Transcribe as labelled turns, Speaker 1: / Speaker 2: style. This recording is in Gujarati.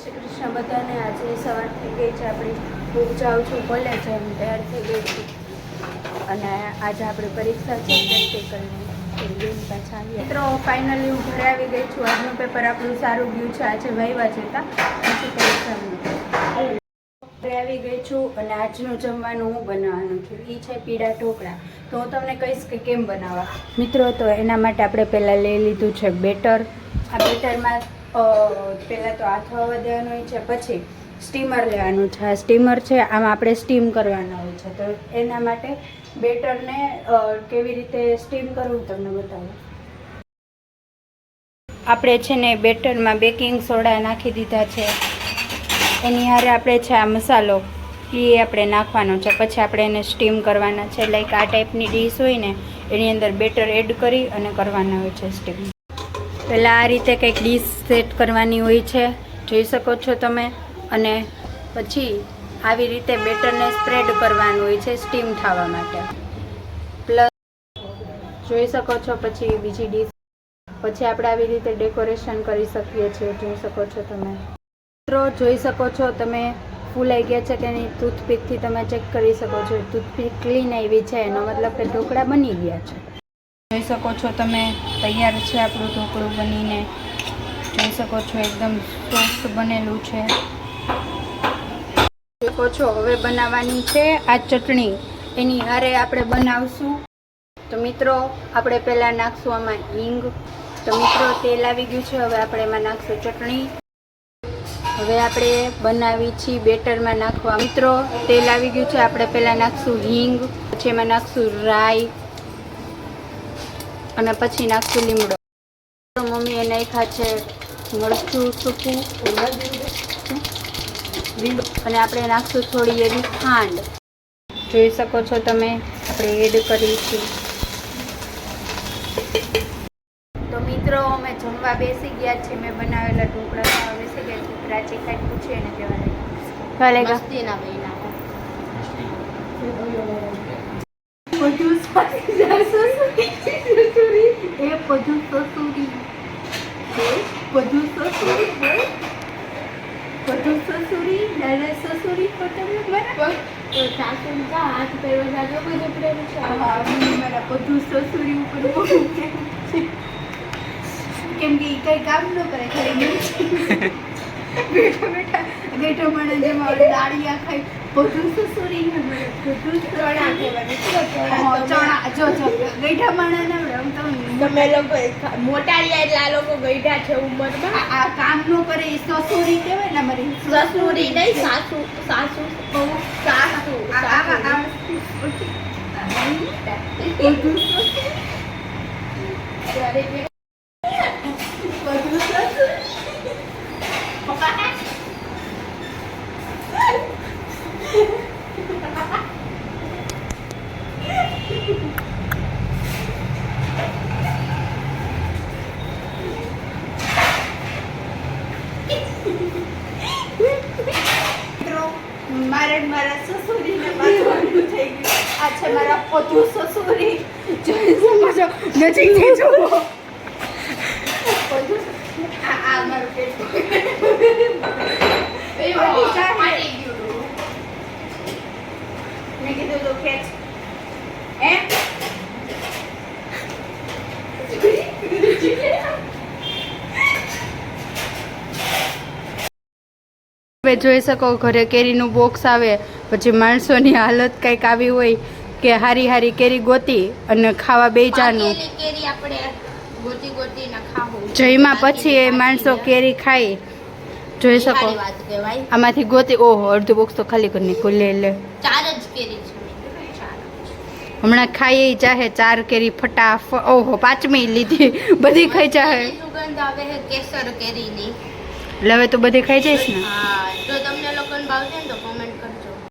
Speaker 1: શ્રી કૃષ્ણ બધાને. આજે સવાર થઈ ગઈ છે આપણી. હું જાઉં છું કોલેજ, એમ તૈયાર થઈ ગઈ છું અને આજે આપણી પરીક્ષા છે પ્રેક્ટિકલની. પાછા આવીએ મિત્રો. ફાઇનલી હું ઘરે આવી ગઈ છું. આજનું પેપર આપણું સારું ગયું છે. આજે વાયવા જતા પછી પરીક્ષાનું ઘરે આવી ગઈ છું અને આજનું જમવાનું હું બનાવવાનું છું એ છે પીળા ઢોકળા. તો હું તમને કહીશ કે કેમ બનાવવા મિત્રો. તો એના માટે આપણે પહેલાં લઈ લીધું છે બેટર. આ બેટરમાં પહેલાં તો હાથ વાળવા દેવાનું હોય છે, પછી સ્ટીમર લેવાનું છે. આ સ્ટીમર છે, આમાં આપણે સ્ટીમ કરવાના હોય છે. તો એના માટે બેટરને કેવી રીતે સ્ટીમ કરવું તમને બતાવું. આપણે છે ને બેટરમાં બેકિંગ સોડા નાખી દીધા છે. એની હારે આપણે છે આ મસાલો એ આપણે નાખવાનો છે. પછી આપણે એને સ્ટીમ કરવાના છે. લાઈક આ ટાઈપની ડીશ હોય ને એની અંદર બેટર એડ કરી અને કરવાના હોય છે સ્ટીમ. પહેલાં આ રીતે કંઈક ડીશ સેટ કરવાની હોય છે, જોઈ શકો છો તમે. અને પછી આવી રીતે બેટરને સ્પ્રેડ કરવાનું હોય છે સ્ટીમ થવા માટે. પ્લસ જોઈ શકો છો પછી બીજી ડીશ. પછી આપણે આવી રીતે ડેકોરેશન કરી શકીએ છીએ, જોઈ શકો છો તમે. મિત્રો જોઈ શકો છો તમે ફૂલાઈ ગયા છે કે નહીં. ટૂથપીકથી તમે ચેક કરી શકો છો. ટૂથપીક ક્લીન આવી છે, એનો મતલબ કે ઢોકળા બની ગયા છે. જોઈ શકો છો તમે તૈયાર છે આપણું ઢોકળું બનીને. જોઈ શકો છો એકદમ સોફ્ટ બનેલું છે. જોઈ શકો છો હવે બનાવવાની છે આ ચટણી. એની હારે આપણે બનાવશું. તો મિત્રો આપણે પહેલાં નાખશું આમાં હિંગ. તો મિત્રો તેલ આવી ગયું છે, હવે આપણે એમાં નાખશું ચટણી. હવે આપણે બનાવી છીએ બેટરમાં નાખવા. મિત્રો તેલ આવી ગયું છે, આપણે પહેલાં નાખશું હિંગ, પછી એમાં નાખશું રાઈ અને પછી નાખશું લીમડો. મમ્મીએ નાખ્યા છે મરચું સૂકું અને આપણે નાખશું થોડી એવી ખાંડ. જોઈ શકો છો તમે આપણે એડ કરીશું. તો મિત્રો અમે જમવા બેસી ગયા છીએ. મેં બનાવેલા ઢોકળા ખાવા બેસી ગયા છીએ. પ્રાચી ખાઈ પૂછીએ ને કહેવાય કેમ કે કઈ કામ ન કરે ખાલી બેઠા બેઠા ગેઠો મળે જેમાં આપણે દાળિયા ખાઈ બધું સસુરી ને મળે. બધું ચણા ચણા જો ગઈઠા માણા ને આપણે
Speaker 2: તમે લોકો મોટા રહ્યા એટલે આ લોકો ગઈઢા છે ઉંમરમાં.
Speaker 1: આ કામ ન કરે એ સસુરી કહેવાય ને. અમારી
Speaker 2: સસુરી નહીં, સાસુ સાસુ બહુ સાસુ
Speaker 1: મારા સસુરીને બાજવાનું થઈ ગયું. આ છે મારા પોતું સસુરી. જોઈ સમજો નજીકથી જુઓ. આ મારું પેટ મેં કીધું તો ખેંચ એમ. હવે જોઈ શકો ઘરે કેરીનું બોક્સ આવે પછી માણસોની હાલત કંઈક આવી હોય કે હારી હારી કેરી ગોતી અને ખાવા બેજાનું.
Speaker 2: કેરી આપણે ગોતી ગોતી ના ખાવું.
Speaker 1: જઈમાં પછી એ માણસો કેરી ખાઈ. જોઈ શકો
Speaker 2: વાત કહેવાય.
Speaker 1: આમાંથી ગોતી. ઓહો અડધું બોક્સ તો ખાલી કરી નાખ્યું. લે
Speaker 2: 4 જ કેરી છે.
Speaker 1: હમણાં ખાઈ ચાહે 4 કેરી ફટાફ. ઓહો 5મી લીધી. બધી ખાઈ ચાહે.
Speaker 2: સુગંધ આવે છે કેસર કેરીની.
Speaker 1: એટલે હવે તો બધી ખાઈ જઈશ ને.
Speaker 2: હા, જો તમને લોકોને ભાવશે ને તો કોમેન્ટ